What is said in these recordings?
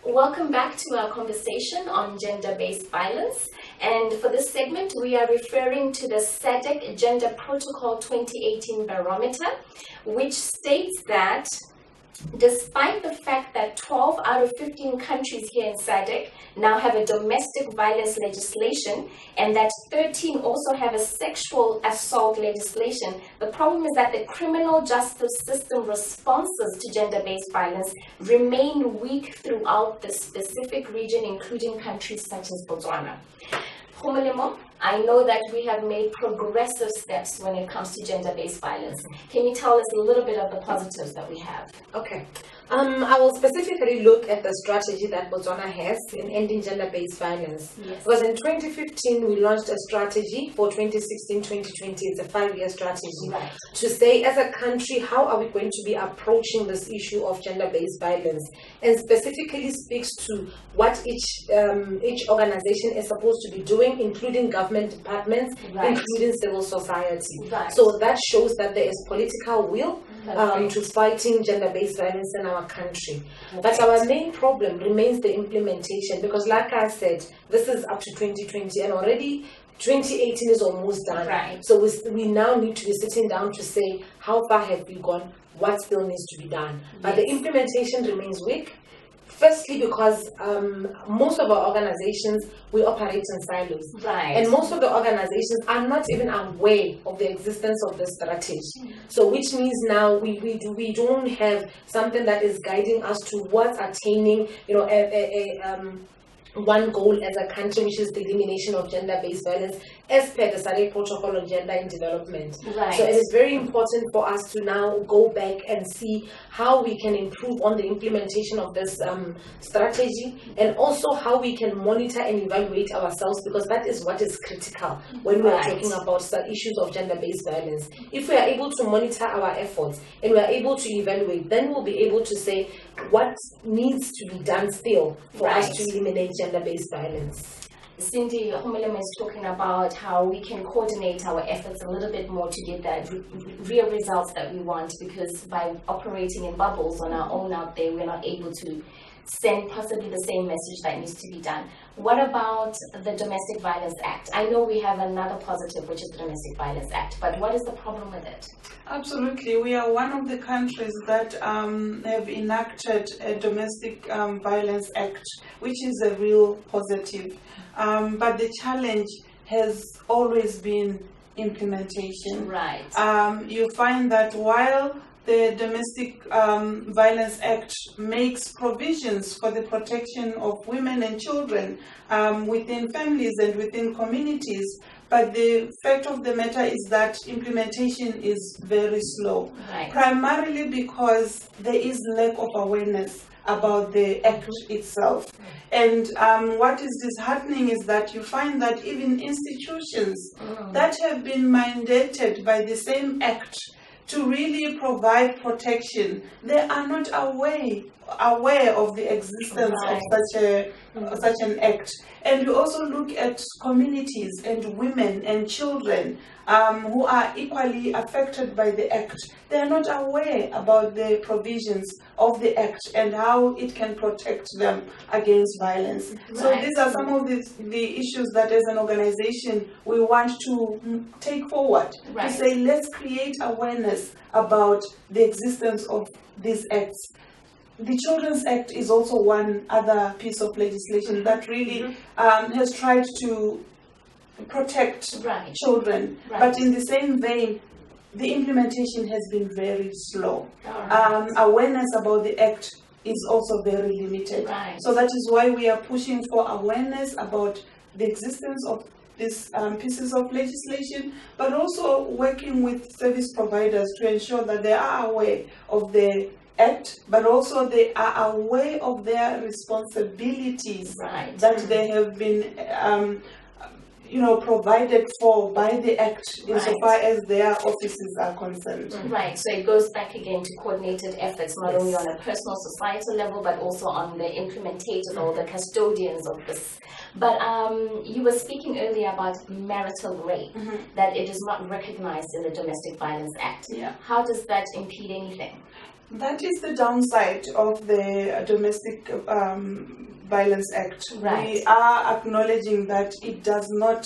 Welcome back to our conversation on gender-based violence. And for this segment, we are referring to the SADC Gender Protocol 2018 Barometer, which states that despite the fact that 12 out of 15 countries here in SADC now have a domestic violence legislation and that 13 also have a sexual assault legislation, the problem is that the criminal justice system responses to gender-based violence remain weak throughout the specific region, including countries such as Botswana. Gomolemo, I know that we have made progressive steps when it comes to gender-based violence. Can you tell us a little bit of the positives that we have? Okay. I will specifically look at the strategy that Botswana has in ending gender-based violence. Yes. Because in 2015, we launched a strategy for 2016-2020. It's a 5-year strategy. Right. To say, as a country, how are we going to be approaching this issue of gender-based violence? And specifically speaks to what each organization is supposed to be doing, including government departments, right, including civil society. Right. So that shows that there is political will to fighting gender-based violence in our country. Okay. But our main problem remains the implementation, because like I said, this is up to 2020 and already 2018 is almost done. Right. So we now need to be sitting down to say, how far have we gone? What still needs to be done? Yes. But the implementation remains weak. Firstly, because most of our organizations, we operate in silos. Right. And most of the organizations are not even aware of the existence of this strategy. So which means now we don't have something that is guiding us towards attaining, one goal as a country, which is the elimination of gender-based violence as per the SADC Protocol on Gender and Development. Right. So it is very important for us to now go back and see how we can improve on the implementation of this strategy, and also how we can monitor and evaluate ourselves, because that is what is critical when we are talking about issues of gender-based violence. If we are able to monitor our efforts and we are able to evaluate, then we'll be able to say what needs to be done still for us to eliminate gender-based violence. Cindy, Gomolemo is talking about how we can coordinate our efforts a little bit more to get that real results that we want, because by operating in bubbles on our own out there, we're not able to send possibly the same message that needs to be done. What about the Domestic Violence Act? I know we have another positive, which is the Domestic Violence Act, but what is the problem with it? Absolutely. We are one of the countries that have enacted a Domestic Violence Act, which is a real positive. But the challenge has always been implementation. Right. You find that while the Domestic Violence Act makes provisions for the protection of women and children within families and within communities, but the fact of the matter is that implementation is very slow. Right. Primarily because there is lack of awareness about the act itself. And what is disheartening is that you find that even institutions that have been mandated by the same act to really provide protection, they are not aware of the existence of such an act. And you also look at communities and women and children who are equally affected by the act. They are not aware about the provisions of the act and how it can protect them against violence. Right. So these are some of the issues that as an organization we want to take forward, to say let's create awareness about the existence of these acts. The Children's Act is also one other piece of legislation that really has tried to protect children, but in the same vein, the implementation has been very slow. Awareness about the Act is also very limited. So that is why we are pushing for awareness about the existence of these pieces of legislation, but also working with service providers to ensure that they are aware of the Act, but also they are aware of their responsibilities that they have been provided for by the Act insofar as their offices are concerned. Right, so it goes back again to coordinated efforts, not only on a personal societal level, but also on the implementators or the custodians of this. But you were speaking earlier about marital rape, that it is not recognized in the Domestic Violence Act. Yeah. How does that impede anything? That is the downside of the Domestic Violence Act. Right. We are acknowledging that it does not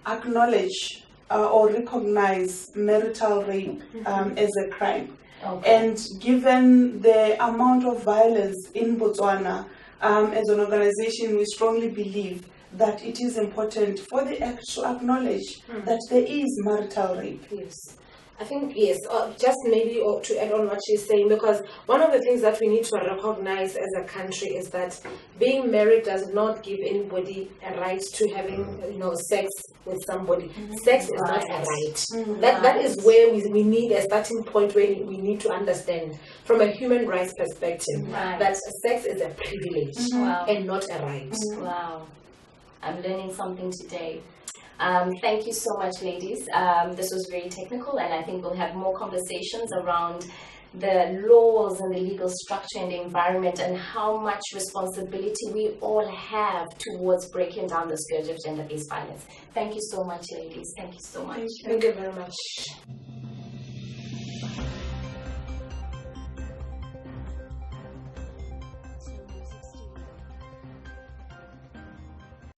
acknowledge or recognize marital rape as a crime. Okay. And given the amount of violence in Botswana, as an organization, we strongly believe that it is important for the Act to acknowledge that there is marital rape. Yes. I think, yes, just maybe to add on what she's saying, because one of the things that we need to recognize as a country is that being married does not give anybody a right to having, sex with somebody. Sex is not a right. That is where we need a starting point where we need to understand from a human rights perspective that sex is a privilege and not a right. Wow. I'm learning something today. Thank you so much, ladies. This was very technical, and I think we'll have more conversations around the laws and the legal structure and the environment and how much responsibility we all have towards breaking down the scourge of gender-based violence. Thank you so much, ladies. Thank you so much. Thank you very much.